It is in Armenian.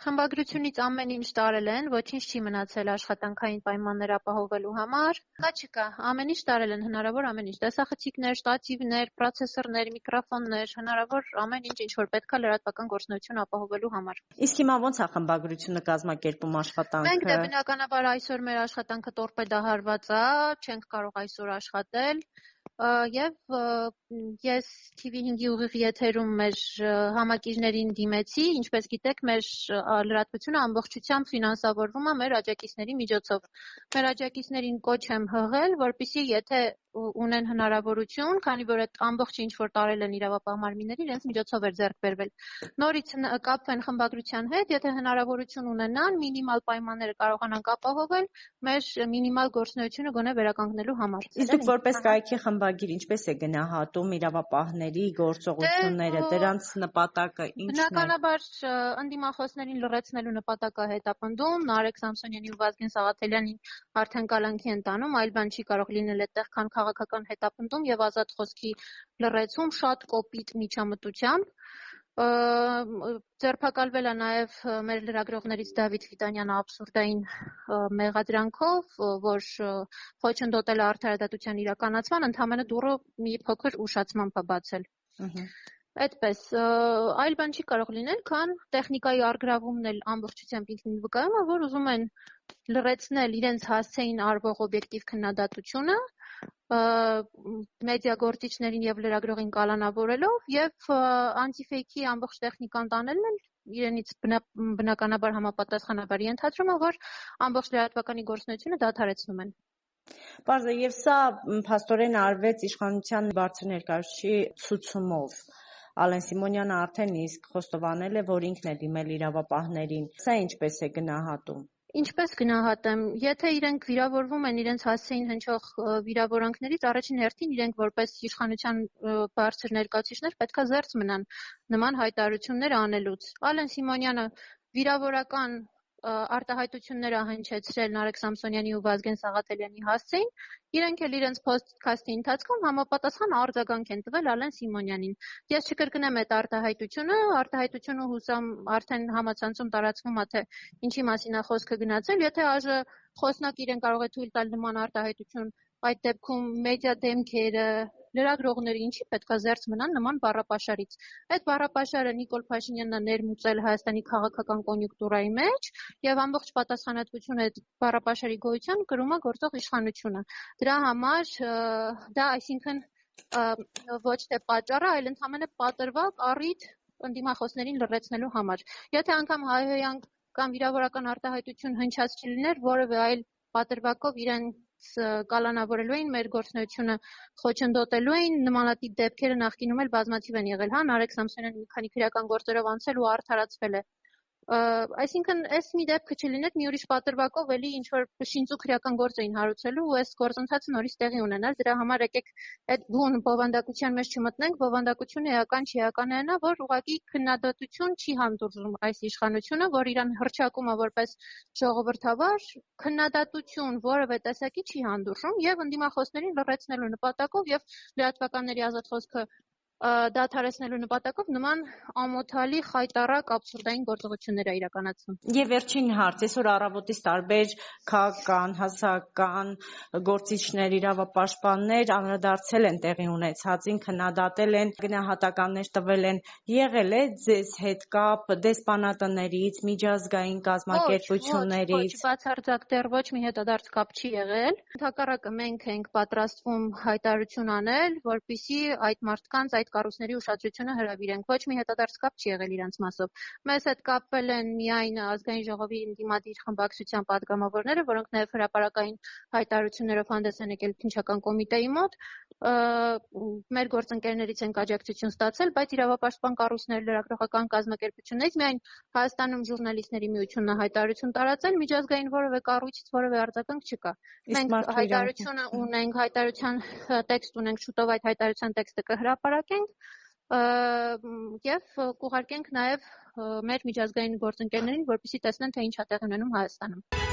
Խմբագրությունից ամեն ինչ տարել են, ոչինչ չի մնացել աշխատանքային պայմաններ ապահովելու համար։ Չկա, ամեն ինչ տարել են, հնարավոր ամեն ինչ, տեսախցիկներ, շտատիվներ, պրոցեսորներ, միկրոֆոններ, հնարավոր ամեն ինչ, ինչ որ պետք է լրատվական գործունեություն ապահովելու համար։ Իսկ հիմա ո՞նց է խմբագրությունը կազմակերպում աշխատանքը։ Մենք դե բնականաբար այսօր մեր աշխատանքը տորպեդահարված է, չենք կարող այսօր աշխատել։ Եվ ես TV5-ի ուղիղ եթերում մեր համակիրներին դիմեցի, ինչպես գիտեք, մեր լրատվությունը ամբողջությամբ ֆինանսավորվում է մեր աջակիցների միջոցով։ Մեր աջակիցներին կոչ եմ հղել, որպեսզի եթե ունեն հնարավորություն, քանի որ այդ ամբողջ ինչ որ տարել են իրավապահ մարմինները, իրենց միջոցով էր ձեռք բերվել։ Նորից կապվեն խմբագրության հետ, եթե հնարավորություն ունենան, մինիմալ պայմանները կարողանանք ապահովել մեր մինիմալ գործունեությունը գոնե վերականգնելու համար։ Իսկ դուք որպես կայքի խմբագիր ինչպես է գնահատում իրավապահների գործողությունները, դրանց նպատակը ինչն է։ Բնականաբար ընդդիմախոսներին լրացնելու նպատակը հետապնդում, Նարեկ Սամսոնյանի ու Վազգեն Սաղաթելյանին արդեն կալանքի են տանում, այլ բան չի կարող լինել այդտեղ, քան քաղաքական հետապնդում եւ ազատ խոսքի լրացում շատ կոպիտ միջամտությամբ։ Ձերբակալվել է նաև մեր լրագրողներից Դավիթ Վիտանյանը աբսուրդային մեղադրանքով, որ խոչընդոտել է արդարադատության իրականացման, ընդհանրապես դուռը մի փոքր ուշացմամբ է բացել։ Այդպես, այլ բան չի կարող լինել, քան տեխնիկայի առգրավումն էլ ամբողջությամբ ինքնին վկայում է, որ ուզում են լրացնել իրենց հասցեին արվող օբյեկտիվ քննադատությունը, մեդիագործիչներին եւ լրագրողին կալանավորելով եւ անտիֆեյքի ամբողջ տեխնիկան տանելն էլ իրենից բնականաբար համապատասխանաբար ենթադրում է, որ ամբողջ լրատվականի գործունեությունը դադարեցնում են։ Պարզ է, եւ սա փաստորեն արվեց իշխանության բարձր ներկայացուցիչի ցուցումով։ Ալեն Սիմոնյանը արդեն իսկ խոստովանել է, որ ինքն է դիմել իրավապահներին։ Սա ինչպես է գնահատում։ Ինչպես գնահատեմ, եթե իրենք վիրավորվում են իրենց հասցեին հնչող վիրավորանքներից, առաջին հերթին իրենք որպես իշխանության բարձր ներկայացուցիչներ պետք է զերծ մնան նման հայտարարություններ անելուց։ Ալեն Սիմոնյանը վիրավորական արտահայտություններ է հնչեցրել Նարեկ Սամսոնյանի ու Վազգեն Սաղաթելյանի հասցեին, իրենք էլ իրենց փոստքասթի ընթացքում համապատասխան արձագանք են տվել Ալեն Սիմոնյանին։ Ես չկրկնեմ այդ արտահայտությունը հուսամ արդեն համացանցում տարածվում է, թե ինչի մասին է խոսքը գնացել, եթե ԱԺ խոսնակ իրեն կարող է թույլ տալ նման արտահայտություն, այդ դեպքում մեդիա դեմքերը, լրագրողները ինչի պետք է զերծ մնան նման բառապաշարից։ Այդ բառապաշարը Նիկոլ Փաշինյանն է ներմուծել Հայաստանի քաղաքական կոնյունկտուրայի մեջ եւ ամբողջ պատասխանատվությունը այդ բառապաշարի գոյության կրում է գործող իշխանությունը։ Դրա համար դա այսինքն ոչ թե պատճառ է, այլ ընդհանրապես պատրվակ առիթ ընդդիմախոսներին լրացնելու համար։ Եթե անգամ հայհոյանք կամ վիրավորական արտահայտություն հնչած չլիներ, որևէ այլ պատրվակով իրենց կալանավորելու էին մեր գործունեությունը, խոչընդոտելու էին, նմանատիպ դեպքերը նախկինում էլ բազմաթիվ են եղել, Նարեկ Սամսոնյանը մի քանի քրեական գործերով անցել ու արդարացվել է։ Այսինքն, այս մի դեպքը չլիներ, մի ուրիշ պատրվակով էլի ինչ որ շինծու քրեական գործ էին հարուցելու ու այս գործընթացը նորից տեղի ունենար։ Դրա համար եկեք այդ բուն բովանդակության մեջ չմտնենք, բովանդակությունը էական չի, էականը նա, որ ուղղակի քննադատություն չի հանդուրժում այս իշխանությունը, որ իրան հռչակում է որպես ժողովրդավար, քննադատություն որևէ տեսակի չի հանդուրժում եւ ընդդիմախոսներին լրացնելու նպատակով եւ լրատվականների ազատ խոսքը դադարեցնելու նպատակով նման ամոթալի խայտառակ աբսուրդային գործողություններ է իրականացնում։ Եվ վերջին հարց, այսօր առավոտից տարբեր քաղաքական, հասարակական գործիչներ, իրավապաշտպաններ անդրադարձել են տեղի ունեցածին, քննադատել են, գնահատականներ տվել են, եղել է ձեզ հետ կապ դեսպանատներից, միջազգային կազմակերպություններից։ Ոչ, բացարձակ դեռ ոչ մի հետադարձ կապ չի եղել։ Ընդհակառակը մենք ենք պատրաստվում հայտարարություն անել, որպեսզի այդ մարդկանց այդ կառույցների ուշադրությունը հրավիրենք։ Ոչ մի հետադարձ կապ չի եղել իրենց մասով։ Մեզ հետ կապվել են միայն ազգային ժողովի ընդդիմադիր խմբակցության պատգամավորները, որոնք նաև հրապարակային հայտարարություններով հանդես են եկել քննչական կոմիտեի մոտ։ Մեր գործընկերներից ենք աջակցություն ստացել, բայց իրավապաշտպան կառույցներ, լրագրողական կազմակերպություններից միայն Հայաստանում ժուրնալիստների միությունն է հայտարարություն տարածել, միջազգային որևէ կառույցից որևէ արձագանք չկա։ Մենք հայտարարությունը ունենք, հայտարարության տեքստ ունենք, շուտով այդ հայտարարության տեքստը կհրապարակենք եւ կուղարկենք նաեւ մեր միջազգային գործընկերներին, որպեսզի տեսնեն, թե ինչ է տեղի ունենում Հայաստանում։